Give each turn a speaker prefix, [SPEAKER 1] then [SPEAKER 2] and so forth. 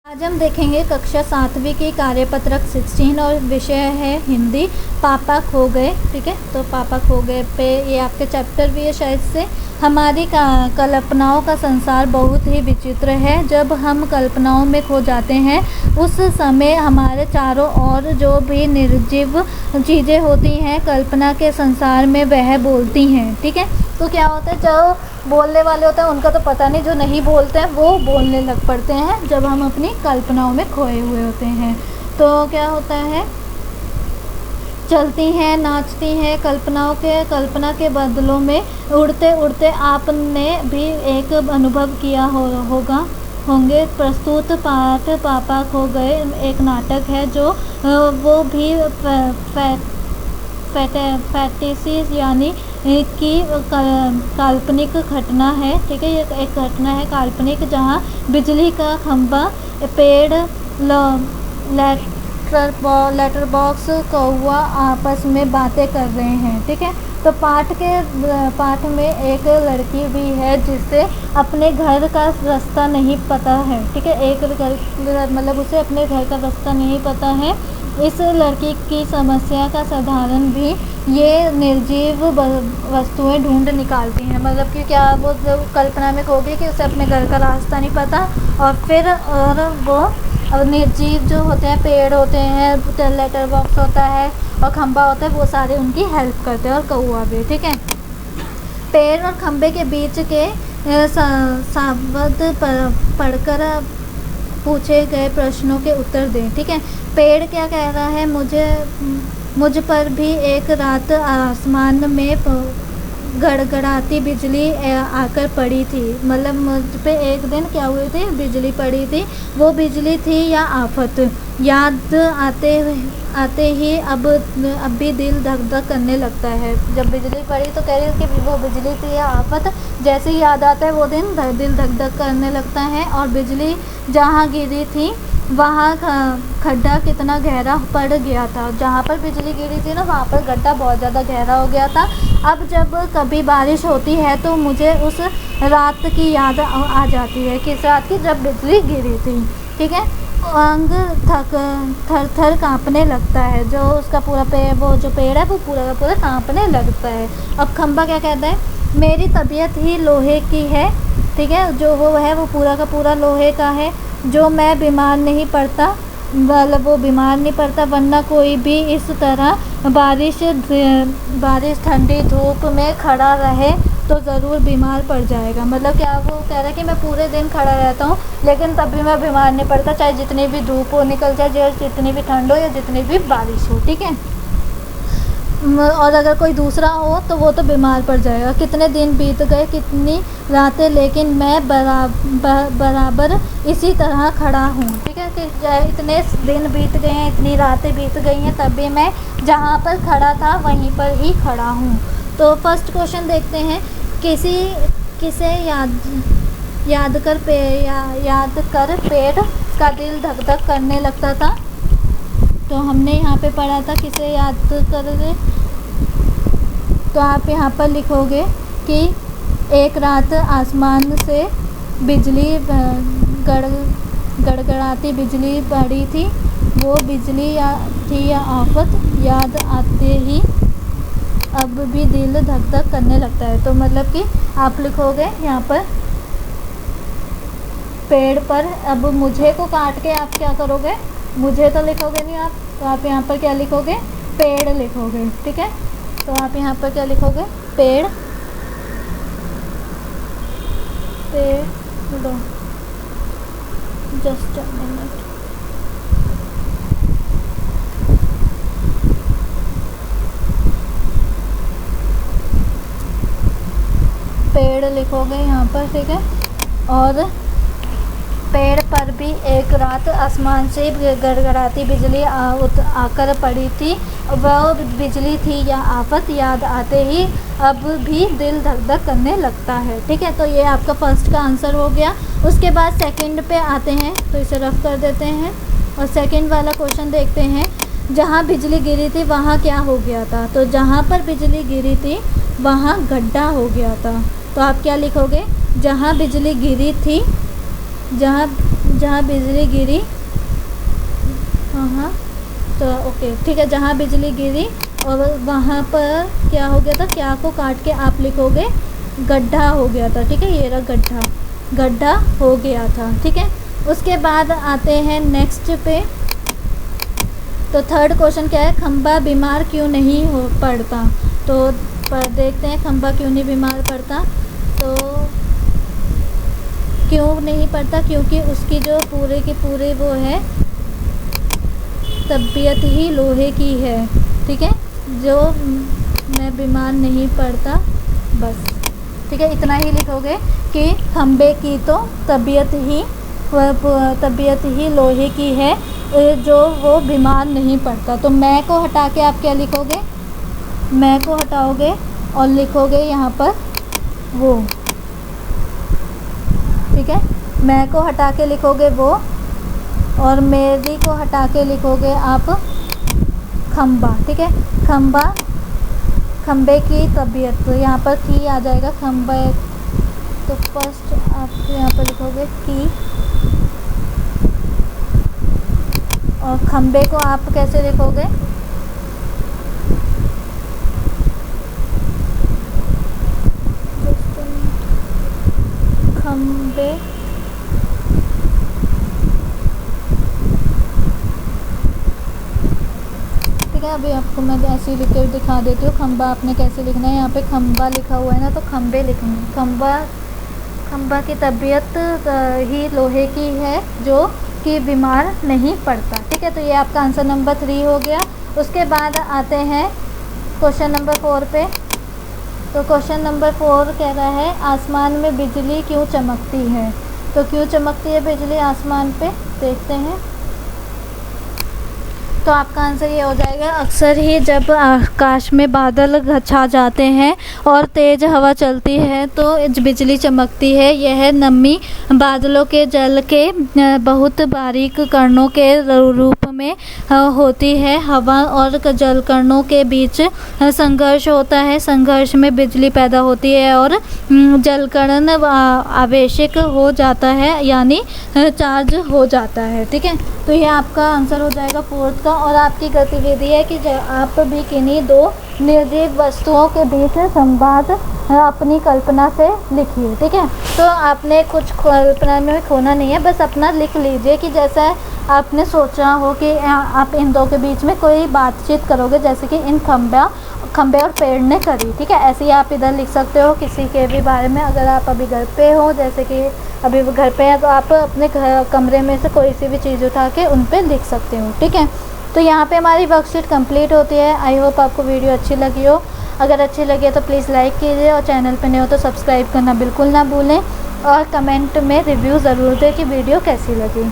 [SPEAKER 1] आज हम देखेंगे कक्षा 7वीं की कार्यपत्रक 16 और विषय है हिंदी। पापा खो गए। ठीक है, तो पापा खो गए पे ये आपके चैप्टर भी है शायद से। हमारी कल्पनाओं का संसार बहुत ही विचित्र है। जब हम कल्पनाओं में खो जाते हैं उस समय हमारे चारों ओर जो भी निर्जीव चीज़ें होती हैं कल्पना के संसार में वह बोलती हैं। ठीक है, तो क्या होता है, जो बोलने वाले होते हैं उनका तो पता नहीं, जो नहीं बोलते हैं वो बोलने लग पड़ते हैं जब हम अपनी कल्पनाओं में खोए हुए होते हैं। तो क्या होता है, चलती हैं, नाचती हैं, कल्पना के बदलों में उड़ते उड़ते आपने भी एक अनुभव किया होंगे। प्रस्तुत पाठ पापा खो गए एक नाटक है जो वो भी फैंटेसी यानी कि काल्पनिक घटना है। ठीक है, ये एक घटना है काल्पनिक जहाँ बिजली का खंभा, पेड़, लेटर बॉक्स, कौवा आपस में बातें कर रहे हैं। ठीक है, तो पाठ में एक लड़की भी है जिसे अपने घर का रास्ता नहीं पता है। ठीक है, मतलब उसे अपने घर का रास्ता नहीं पता है। इस लड़की की समस्या का समाधान भी ये निर्जीव वस्तुएं ढूंढ निकालती हैं। मतलब कि क्या वो कल्पना में खो गई कि उसे अपने घर का रास्ता नहीं पता, और वो निर्जीव जो होते हैं, पेड़ होते हैं, लेटर बॉक्स होता है और खंबा होता है, वो सारे उनकी हेल्प करते हैं, और कौआ भी। ठीक है, पेड़ और खंबे के बीच के शब्द पढ़कर पूछे गए प्रश्नों के उत्तर दें। ठीक है, पेड़ क्या कह रहा है, मुझ पर भी एक रात आसमान में गड़गड़ाती बिजली आकर पड़ी थी। मतलब मुझ पे एक दिन क्या हुई थी, बिजली पड़ी थी। वो बिजली थी या आफत, याद आते ही अब भी दिल धक धक करने लगता है। जब बिजली पड़ी तो कह रही है कि वो बिजली थी या आफत, जैसे ही याद आता है वो दिन दिल धक धक करने लगता है। और बिजली जहाँ गिरी थी वहाँ खड्डा कितना गहरा पड़ गया था। जहाँ पर बिजली गिरी थी ना वहाँ पर गड्ढा बहुत ज़्यादा गहरा हो गया था। अब जब कभी बारिश होती है तो मुझे उस रात की याद आ जाती है। किस रात की, जब बिजली गिरी थी। ठीक है, अंग थर थर काँपने लगता है। जो उसका पूरा वो जो पेड़ है वो पूरा का पूरा काँपने लगता है। अब खंबा क्या कहता है, मेरी तबीयत ही लोहे की है। ठीक है, जो वो है वो पूरा का पूरा लोहे का है। जो मैं बीमार नहीं पड़ता, मतलब वो बीमार नहीं पड़ता, वरना कोई भी इस तरह बारिश ठंडी धूप में खड़ा रहे तो ज़रूर बीमार पड़ जाएगा। मतलब क्या वो कह रहा है कि मैं पूरे दिन खड़ा रहता हूँ लेकिन तब भी मैं बीमार नहीं पड़ता, चाहे जितनी भी धूप हो निकल जाए, जितनी भी ठंड हो या जितनी भी बारिश हो। ठीक है, और अगर कोई दूसरा हो तो वो तो बीमार पड़ जाएगा। कितने दिन बीत गए, कितनी रातें, लेकिन मैं बराबर इसी तरह खड़ा हूँ। ठीक है, कि इतने दिन बीत गए हैं, इतनी रातें बीत गई हैं, तब भी मैं जहाँ पर खड़ा था वहीं पर ही खड़ा हूँ। तो फर्स्ट क्वेश्चन देखते हैं, किसे याद कर पेड़ का दिल धक धक करने लगता था। तो हमने यहाँ पे पढ़ा था किसे याद करोगे, तो आप यहाँ पर लिखोगे कि एक रात आसमान से बिजली गड़गड़ाती बिजली पड़ी थी। वो बिजली थी या आफत, याद आते ही अब भी दिल धक धक करने लगता है। तो मतलब कि आप लिखोगे यहाँ पर पेड़ पर, अब मुझे को काट के आप क्या करोगे, मुझे तो लिखोगे नहीं आप, तो आप यहाँ पर क्या लिखोगे, पेड़ लिखोगे। ठीक है, तो आप यहाँ पर क्या लिखोगे, पेड़ जस्ट अ मिनट। पेड़ लिखोगे यहाँ पर। ठीक है, और पेड़ पर भी एक रात आसमान से गड़गड़ाती बिजली आकर पड़ी थी। वह बिजली थी या आफत, याद आते ही अब भी दिल धक धक करने लगता है। ठीक है, तो ये आपका फर्स्ट का आंसर हो गया। उसके बाद सेकंड पे आते हैं, तो इसे रफ कर देते हैं और सेकंड वाला क्वेश्चन देखते हैं। जहाँ बिजली गिरी थी वहाँ क्या हो गया था। तो जहाँ पर बिजली गिरी थी वहाँ गड्ढा हो गया था। तो आप क्या लिखोगे, जहाँ बिजली गिरी थी, जहाँ जहाँ बिजली गिरी, हाँ तो ओके ठीक है, जहाँ बिजली गिरी और वहाँ पर क्या हो गया था, क्या को काट के आप लिखोगे गड्ढा हो गया था। ठीक है, ये रहा गड्ढा, गड्ढा हो गया था। ठीक है, उसके बाद आते हैं नेक्स्ट पे। तो थर्ड क्वेश्चन क्या है, खंबा बीमार क्यों नहीं हो पड़ता। तो देखते हैं खंबा क्यों नहीं बीमार पड़ता। तो क्यों नहीं पड़ता, क्योंकि उसकी जो पूरे की पूरे वो है तबीयत ही लोहे की है। ठीक है, जो मैं बीमार नहीं पड़ता, बस। ठीक है, इतना ही लिखोगे कि खंबे की तो तबीयत ही लोहे की है, जो वो बीमार नहीं पड़ता। तो मैं को हटा के आप क्या लिखोगे, मैं को हटाओगे और लिखोगे यहाँ पर वो। ठीक है, मैं को हटा के लिखोगे वो, और मेरी को हटा के लिखोगे आप खंबा। ठीक है, खंबा, खंबे की तबीयत, तो यहाँ पर की आ जाएगा खंबे। तो फर्स्ट आप यहाँ पर लिखोगे की, और खंबे को आप कैसे लिखोगे, खंबे, ठीक है। अभी आपको मैं ऐसे ही लिख के दिखा देती हूँ खंबा आपने कैसे लिखना है। यहाँ पे खंबा लिखा हुआ है ना, तो खंबे लिखेंगे। खंबा की तबीयत ही लोहे की है, जो कि बीमार नहीं पड़ता। ठीक है, तो ये आपका आंसर नंबर 3 हो गया। उसके बाद आते हैं क्वेश्चन नंबर 4 पे। तो क्वेश्चन नंबर 4 कह रहा है, आसमान में बिजली क्यों चमकती है। तो क्यों चमकती है बिजली आसमान पे, देखते हैं। तो आपका आंसर ये हो जाएगा, अक्सर ही जब आकाश में बादल छा जाते हैं और तेज़ हवा चलती है तो बिजली चमकती है। यह नमी बादलों के जल के बहुत बारीक कणों के रूप में होती है। हवा और जल कणों के बीच संघर्ष होता है, संघर्ष में बिजली पैदा होती है और जल कण आवेशित हो जाता है, यानी चार्ज हो जाता है। ठीक है, तो ये आपका आंसर हो जाएगा 4th का। और आपकी गतिविधि है कि आप भी किन्हीं दो निर्जीव वस्तुओं के बीच संवाद अपनी कल्पना से लिखिए। ठीक है, तो आपने कुछ कल्पना में खोना नहीं है, बस अपना लिख लीजिए कि जैसा आपने सोचा हो कि आप इन दो के बीच में कोई बातचीत करोगे, जैसे कि इन खंबे और पेड़ ने करी। ठीक है, ऐसे ही आप इधर लिख सकते हो किसी के भी बारे में। अगर आप अभी घर पे हो, जैसे कि अभी घर पे हैं, तो आप अपने कमरे में से कोई सी भी चीज़ उठा के उन पे लिख सकते हो। ठीक है, तो यहाँ पे हमारी वर्कशीट कंप्लीट होती है। आई होप आपको वीडियो अच्छी लगी हो। अगर अच्छी लगी है तो प्लीज़ लाइक कीजिए, और चैनल पे नए हो तो सब्सक्राइब करना बिल्कुल ना भूलें, और कमेंट में रिव्यू ज़रूर दें कि वीडियो कैसी लगी।